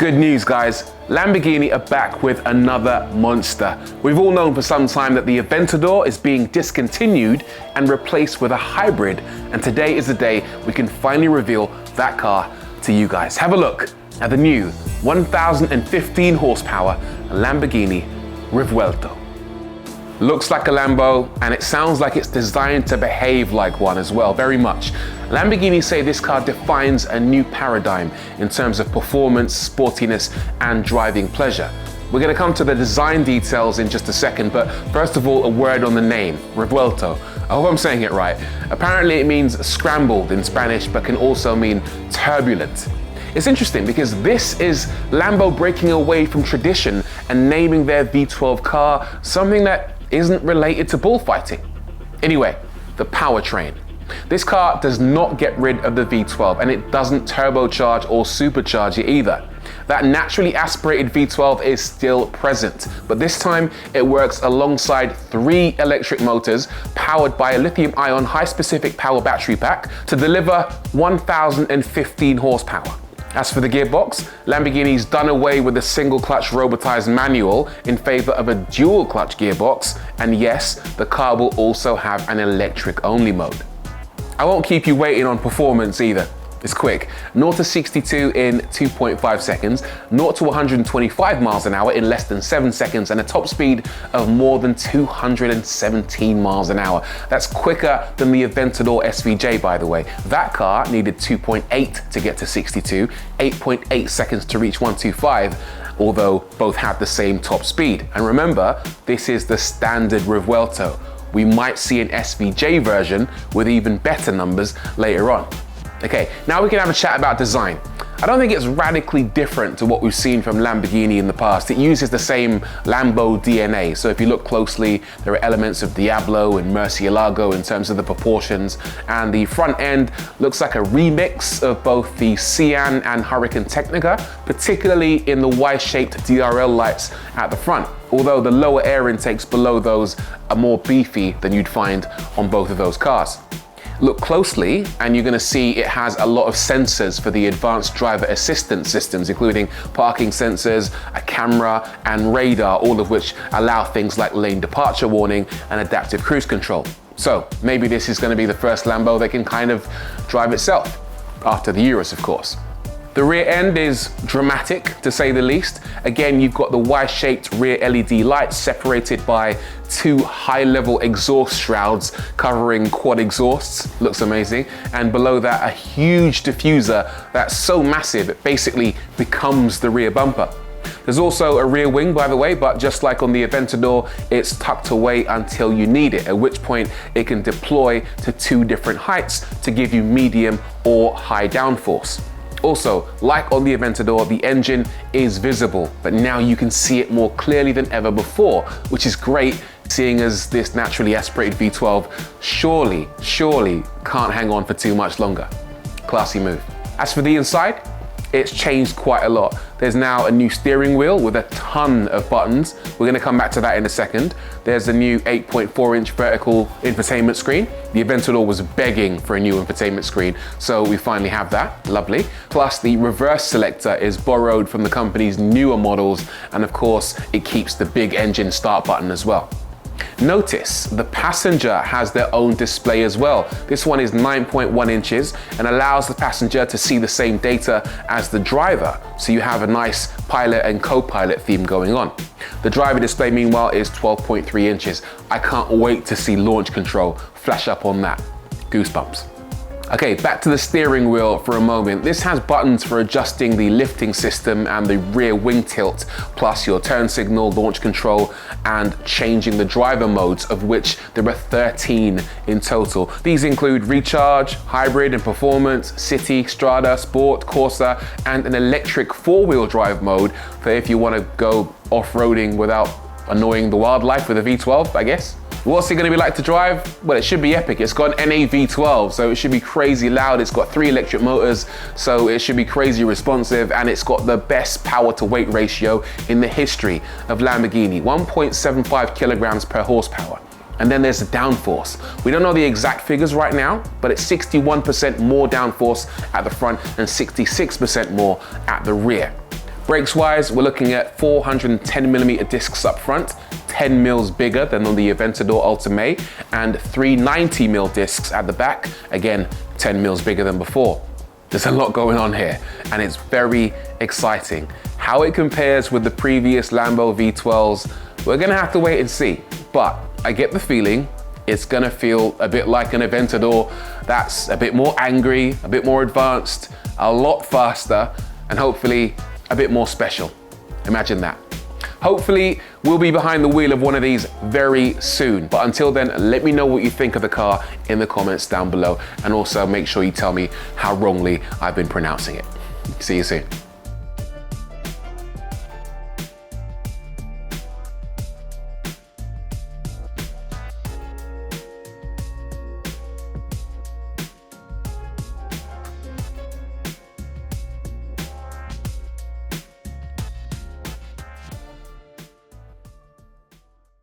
Good news, guys. Lamborghini are back with another monster. We've all known for some time that the Aventador is being discontinued and replaced with a hybrid, and today is the day we can finally reveal that car to you guys. Have a look at the new 1,015 horsepower Lamborghini Revuelto. Looks like a Lambo, and it sounds like it's designed to behave like one as well, very much. Lamborghini say this car defines a new paradigm in terms of performance, sportiness, and driving pleasure. We're going to come to the design details in just a second, but first of all, a word on the name, Revuelto. I hope I'm saying it right. Apparently it means scrambled in Spanish, but can also mean turbulent. It's interesting because this is Lambo breaking away from tradition and naming their V12 car something that isn't related to bullfighting. Anyway, the Powertrain. This car does not get rid of the V12, and it doesn't turbocharge or supercharge it either. That naturally aspirated V12 is still present, but this time it works alongside 3 electric motors powered by a lithium-ion high-specific power battery pack to deliver 1,015 horsepower. As for the gearbox, Lamborghini's done away with the single-clutch robotized manual in favor of a dual-clutch gearbox, and yes, the car will also have an electric-only mode. I won't keep you waiting on performance either. It's quick. 0 to 62 in 2.5 seconds, 0 to 125 miles an hour in less than 7 seconds, and a top speed of more than 217 miles an hour. That's quicker than the Aventador SVJ, by the way. That car needed 2.8 to get to 62, 8.8 seconds to reach 125, although both had the same top speed. And remember, this is the standard Revuelto. We might see an SVJ version with even better numbers later on. Okay, now we can have a chat about design. I don't think it's radically different to what we've seen from Lamborghini in the past. It uses the same Lambo DNA. So if you look closely, there are elements of Diablo and Murcielago in terms of the proportions. And the front end looks like a remix of both the Cyan and Hurricane Technica, particularly in the Y-shaped DRL lights at the front. Although the lower air intakes below those are more beefy than you'd find on both of those cars. Look closely and you're going to see it has a lot of sensors for the advanced driver assistance systems, including parking sensors, a camera, and radar, all of which allow things like lane departure warning and adaptive cruise control. So maybe this is going to be the first Lambo that can kind of drive itself, after the Urus, of course. The rear end is dramatic, to say the least. Again, you've got the Y-shaped rear LED lights separated by 2 high-level exhaust shrouds covering quad exhausts. Looks amazing. And below that, a huge diffuser that's so massive it basically becomes the rear bumper. There's also a rear wing, by the way, but just like on the Aventador, it's tucked away until you need it, at which point it can deploy to 2 different heights to give you medium or high downforce. Also, like on the Aventador, the engine is visible, but now you can see it more clearly than ever before, which is great, seeing as this naturally aspirated V12 surely can't hang on for too much longer. Classy move. As for the inside, it's changed quite a lot. There's now a new steering wheel with a ton of buttons. We're going to come back to that in a second. There's a new 8.4-inch vertical infotainment screen. The Aventador was begging for a new infotainment screen, so we finally have that. Lovely. Plus, the reverse selector is borrowed from the company's newer models, and of course, it keeps the big engine start button as well. Notice the passenger has their own display as well. This one is 9.1 inches and allows the passenger to see the same data as the driver. So you have a nice pilot and co-pilot theme going on. The driver display, meanwhile, is 12.3 inches. I can't wait to see launch control flash up on that. Goosebumps. Okay, back to the steering wheel for a moment. This has buttons for adjusting the lifting system and the rear wing tilt, plus your turn signal, launch control, and changing the driver modes, of which there are 13 in total. These include recharge, hybrid and performance, city, strada, sport, Corsa, and an electric 4-wheel drive mode for if you want to go off-roading without annoying the wildlife with a V12, I guess. What's it going to be like to drive? Well, it should be epic. It's got an NA V12, so it should be crazy loud. It's got 3 electric motors, so it should be crazy responsive, and it's got the best power to weight ratio in the history of Lamborghini, 1.75 kilograms per horsepower. And then there's the downforce. We don't know the exact figures right now, but it's 61% more downforce at the front and 66% more at the rear. Brakes wise, we're looking at 410mm discs up front, 10 mils bigger than on the Aventador Ultimate, and 390mm discs at the back, again 10 mils bigger than before. There's a lot going on here, and it's very exciting. How it compares with the previous Lambo V12s, we're gonna have to wait and see, but I get the feeling it's gonna feel a bit like an Aventador that's a bit more angry, a bit more advanced, a lot faster, and hopefully a bit more special. Imagine that. Hopefully, we'll be behind the wheel of one of these very soon. But until then, let me know what you think of the car in the comments down below. And also make sure you tell me how wrongly I've been pronouncing it. See you soon.